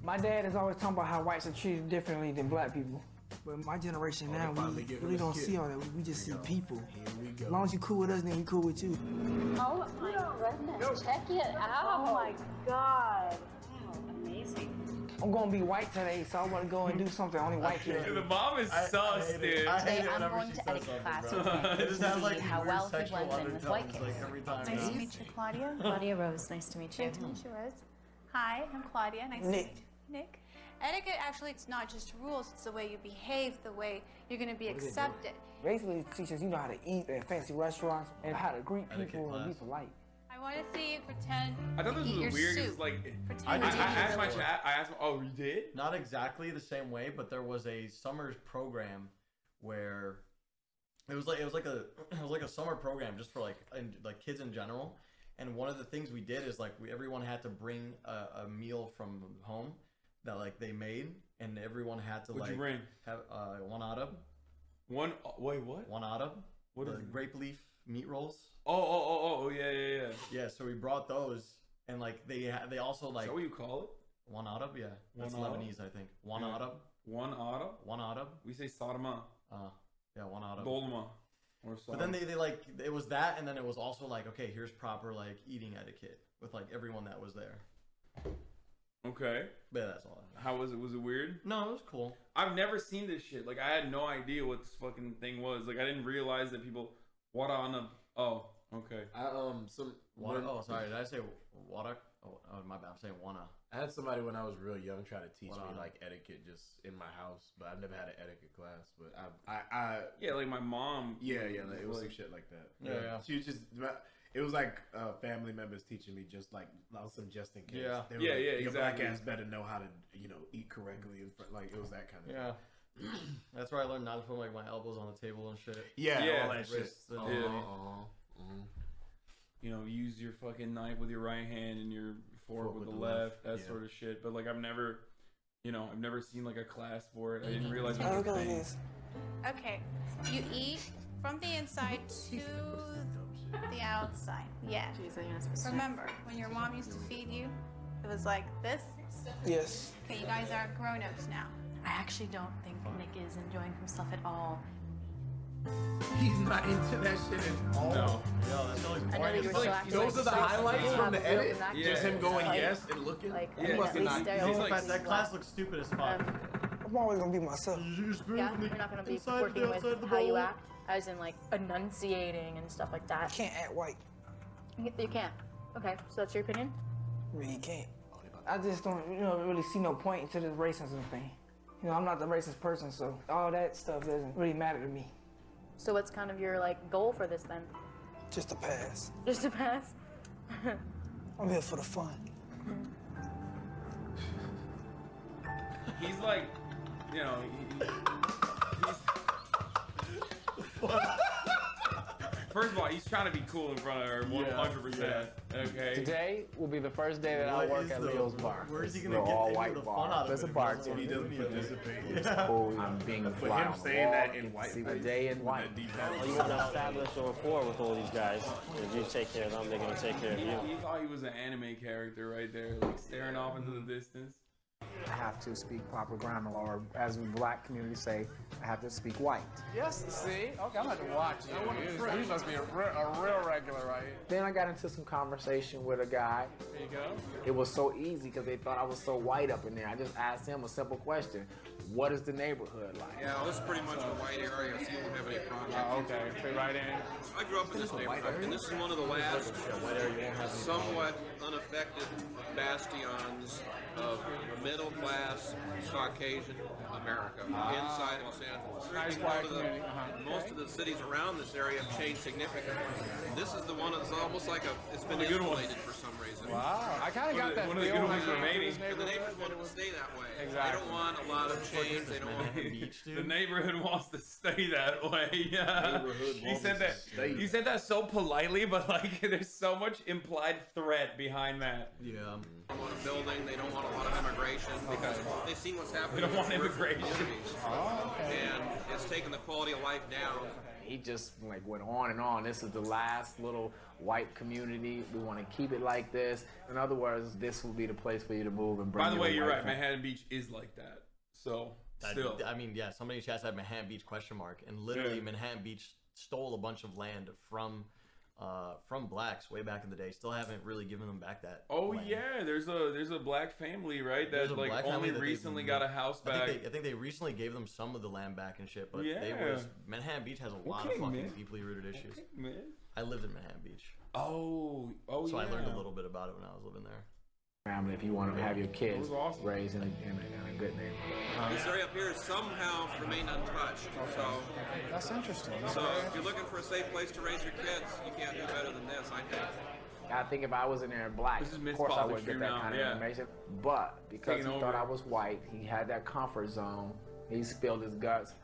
My dad is always talking about how whites are treated differently than black people. But my generation now, we really don't see all that. We just see people. As long as you cool with us, then we cool with you. Oh my goodness, check it out. Oh my God. Wow, amazing. I'm gonna be white today, so I want to go and do something only white can do. The mom is sus, dude. Today I'm going to etiquette class with him to see how well he blends in with white kids. Nice to meet you, Claudia. Claudia Rose, nice to meet you. Nice to meet you, Rose. Hi, I'm Claudia. Nice to meet you. Nick. Etiquette, actually, it's not just rules. It's the way you behave, the way you're going to be accepted. Basically, it teaches you know how to eat at fancy restaurants and how to greet people and be polite. I want to see you pretend I thought this to eat was your weird. soup. It's like Pretend I to eat asked your my soup. chat. I asked. Oh, you did? Not exactly the same way, but there was a summer program where it was like a summer program just for like kids in general. And one of the things we did is like everyone had to bring a meal from home that like they made, and everyone had to What'd you bring? have one adab. Wait, what? One adab. What the is it? grape leaf meat rolls? Oh, yeah. Yeah, so we brought those, and like they also like. Is that what you call it? One adab, yeah. That's One adab? Lebanese, I think. One Yeah. adab. One adab? One adab. We say sadama. Yeah, one adab. Dolma. Or But then they like it was that, and then it was also like, okay, here's proper like eating etiquette with like everyone that was there. Okay. But yeah, that's all. How was it? Was it weird? No, it was cool. I've never seen this shit. Like, I had no idea what this fucking thing was. Like, I didn't realize that people. Wada on a. Oh, okay. Oh, sorry. Did I say wada? Oh, my bad. I'm saying wana. I had somebody when I was real young try to teach me Wada. like etiquette just in my house, but I've never had an etiquette class. But Yeah, like my mom. yeah, like, it was some shit like that. Yeah. She was just. It was like family members teaching me just like some just in case. Yeah. They were Yeah, like, yeah, Your exactly. black ass better know how to eat correctly and like it was that kind of Yeah. That's where I learned not to put like my elbows on the table and shit. Yeah, Yeah. all that shit. Wrists and- You know, use your fucking knife with your right hand and your fork with the left, that sort of shit. But like, I've never seen like a class for it. I didn't realize. Oh, look at this. Okay, you eat from the inside to the outside. Yeah. Remember, when your mom used to feed you, it was like this? Yes. Okay, you guys are grown-ups now. I actually don't think Nick is enjoying himself at all. He's not into that shit at all. No. Yeah, that's always I know boring. that you were so actually Those are the highlights from the edit. Yeah. Just him going Like- yes and looking. Like, He must have not. He's like- that class looks stupid as fuck. I'm always gonna be myself. Yeah, you're not gonna be Inside working the outside with the how you bowl. act, as in like enunciating and stuff like that. Can't act white. You can't. Okay, so that's your opinion? Really can't. I just don't, really see no point into this racism thing. I'm not the racist person, so all that stuff doesn't really matter to me. So what's kind of your like goal for this then? Just a pass. Just to pass? I'm here for the fun. He's like, he's. First of all, he's trying to be cool in front of her 100%. Okay. Today will be the first day that I work at Leo's bar. Where is he gonna We're get all any white of the bar. fun out of There's it? a bartender. He doesn't participate. It's cool. I'm being a But fly him on the saying wall. that in white A day in white. Well, you want to establish a rapport with all these guys. If you take care of them, they're going to take care of you. He thought he was an anime character right there, like staring off into the distance. I have to speak proper grammar, or as we black community say, I have to speak white. Yes, see? Okay, I'm about to watch you. You must be a real regular, right? Then I got into some conversation with a guy. There you go. It was so easy because they thought I was so white up in there. I just asked him a simple question. What is the neighborhood like? Yeah, well, this is pretty much a white area, so you won't have any problems. Oh, okay. Fit right in. I grew up in this neighborhood, and this is one of the last somewhat unaffected bastions of middle-class Caucasian America inside Los Angeles. Nice quiet community. Uh-huh. Most of the cities around this area have changed significantly. This is the one that's almost like it's been One of the good ones. insulated for some reason. Wow. I kind of got that one of the feel good when I ones came to remaining. this And the neighbors neighborhood. want it to stay that way. Exactly. They don't want a lot of change. They don't want. The neighborhood wants to stay that way. Yeah. He said that. He said that so politely, but like, there's so much implied threat behind that. Yeah. They don't want a building. They don't want a lot of immigration because they've seen what's happening. They don't want in peripheral immigration. communities. And it's taken the quality of life down he just like went on and on. This is the last little white community. We want to keep it like this. In other words, this will be the place for you to move and bring. By the way, you're right. Manhattan Beach is like that. So still, I mean, yeah. Somebody has had Manhattan Beach ? And literally, Manhattan Beach stole a bunch of land from blacks way back in the day. Still haven't really given them back that. Oh land. yeah, there's a black family, right? That like only recently got a house back. I think they recently gave them some of the land back and shit. But Manhattan Beach has a lot of fucking deeply rooted issues. Okay, man. I lived in Manhattan Beach. Oh, so I learned a little bit about it when I was living there. Family, if you want to have your kids raised in a good neighborhood. This area up here has somehow remained untouched. So that's interesting. So if you're looking for a safe place to raise your kids, you can't do better than this, I think. I think if I was in there black, of course I would get that kind of information. But because he thought I was white, he had that comfort zone. He spilled his guts.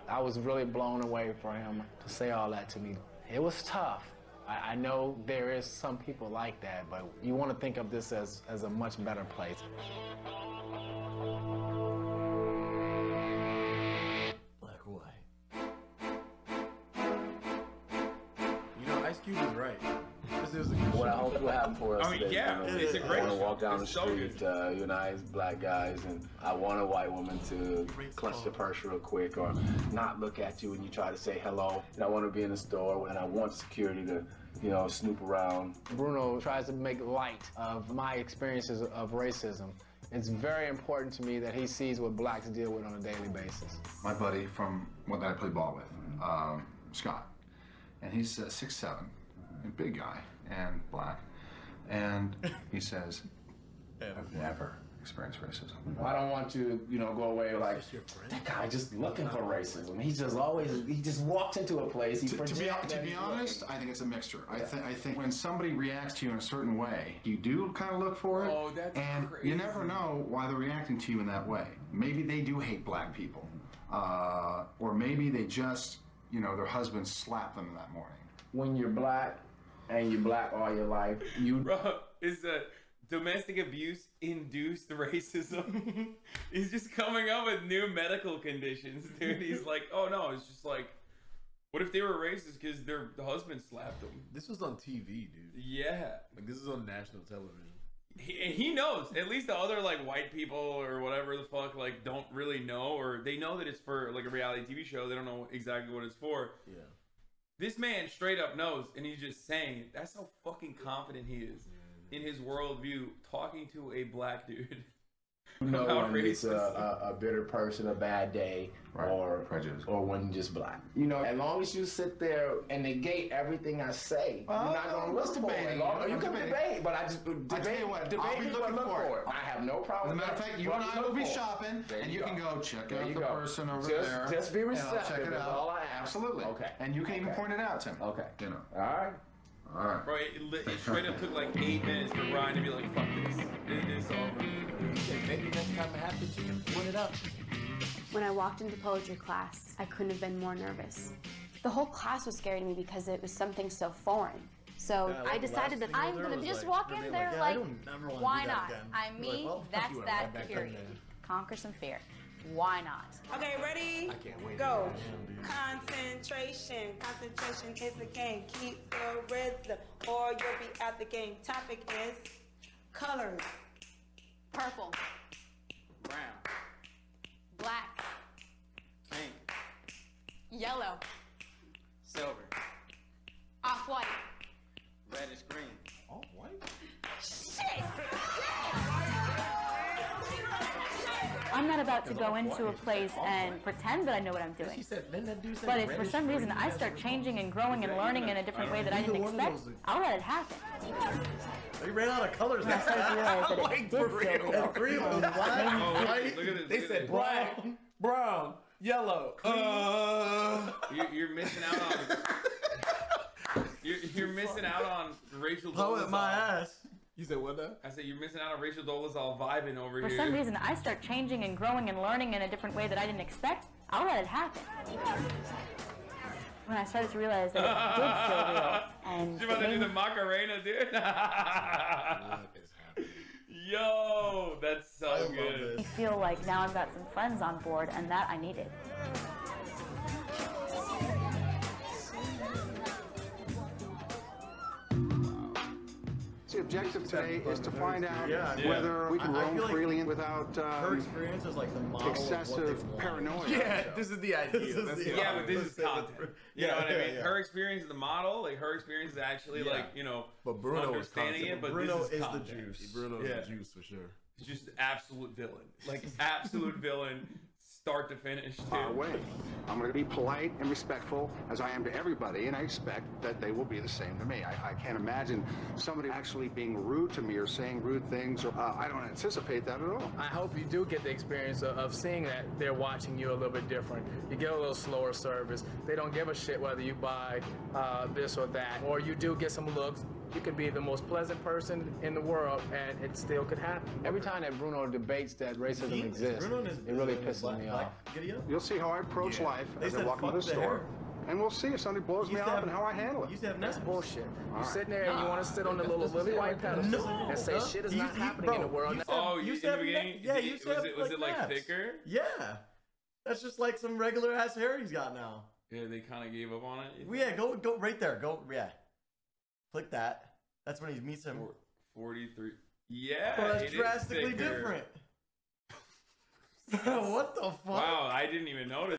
I was really blown away for him to say all that to me. It was tough. I know there is some people like that, but you want to think of this as a much better place. Black or white. You know, Ice Cube is right. This is a good What I hope will happen for us today, it's a great I want to walk down the so street, you and I as black guys, and I want a white woman to clutch the purse real quick or not look at you when you try to say hello. And I want to be in the store, and I want security to, you know, snoop around. Bruno tries to make light of my experiences of racism. It's very important to me that he sees what blacks deal with on a daily basis. My buddy from one that I play ball with, Scott, and he's 6'7", a big guy and black, and he says, I've never experienced racism. I don't want you to, go away like, that guy just looking for racism. He just walks into a place, he projects. To be honest, I think it's a mixture. I think when somebody reacts to you in a certain way, you do kind of look for it, and crazy. You never know why they're reacting to you in that way. Maybe they do hate black people, or maybe they just, their husband slapped them that morning. When you're black, and you're black all your life, Bro, is that domestic abuse induced racism? He's just coming up with new medical conditions, dude. He's like, oh no, it's just like, what if they were racist because their husband slapped them? This was on TV, dude. Yeah. Like, this is on national television. He knows. At least the other, like, white people or whatever the fuck, like, don't really know, or they know that it's for, like, a reality TV show. They don't know exactly what it's for. Yeah. This man straight up knows, and he's just saying it. That's how fucking confident he is in his worldview, talking to a black dude. When it's a bitter person, a bad day, or prejudice, or when you're just black. As long as you sit there and negate everything I say, you're not gonna look for it. You can debate, but I just debate. I'll be looking for it. I have no problem. As a matter of fact, you and I will be shopping, and you can go check out the person over there. Just be receptive. That's all I ask. Absolutely. Okay. And you can even point it out to me. Okay. All right. All right. Bro, it straight up took like 8 minutes for Ryan to be like, fuck this. It's over. Maybe next time it happens, you can put it up. When I walked into poetry class, I couldn't have been more nervous. The whole class was scary to me because it was something so foreign. So I decided that I'm going to just walk in there like, why not? I'm me, that's that, period. Conquer some fear. Why not? Okay, ready? I can't wait. Go. Concentration. Concentration is the game. Keep the rhythm or you'll be out the game. Topic is colors. Purple. Brown. Black. Pink. Yellow. Silver. Off-white. Reddish green. Off-white? Shit! I'm not about to go into a place and pretend that I know what I'm doing. But if for some reason I start changing and growing and learning in a different way that I didn't expect, I'll let it happen. They ran out of colors. And I started to realize that it did feel real. Green, black, Look at this. They said black, brown, yellow. You're missing out on. You're missing out on Rachel Dolezal. Blow at my ass. You said what now? I said you're missing out on Rachel Dolezal vibing over here. For some reason, I start changing and growing and learning in a different way that I didn't expect, I'll let it happen. When I started to realize that it did feel real. And you're about to do the Macarena, dude. Yo, that's so good. I feel like now I've got some friends on board, and that I needed. objective today is to find out Yeah. whether we can roam like freely without her experience is like the model excessive of what paranoia. Yeah, this is the idea. Yeah, but this is content. You know what I mean? Yeah. Her experience is the model. Like her experience is actually like, you know, but Bruno understanding it. But Bruno this is the content. juice. Bruno is the juice for sure. He's just absolute villain. Like absolute villain, start to finish. Our way. I'm going to be polite and respectful as I am to everybody, and I expect that they will be the same to me. I can't imagine somebody actually being rude to me or saying rude things. Or I don't anticipate that at all. I hope you do get the experience of seeing that they're watching you a little bit different. You get a little slower service. They don't give a shit whether you buy this or that, or you do get some looks. You could be the most pleasant person in the world, and it still could happen. Every time that Bruno debates that racism exists, it really pisses me off. You'll see how I approach life as I walk into the store. And we'll see if somebody blows me off and how I handle it. That's bullshit. You're sitting there and you want to sit on the little lily white pedestal and say shit is not happening in the world. Oh, you said in the beginning? Yeah, you said was it like thicker? Yeah. That's just like some regular ass hair he's got now. Yeah, they kind of gave up on it. Yeah, go right there. Click that. That's when he meets him. 43. Yeah. Oh, that's drastically different. What the fuck? Wow, I didn't even notice.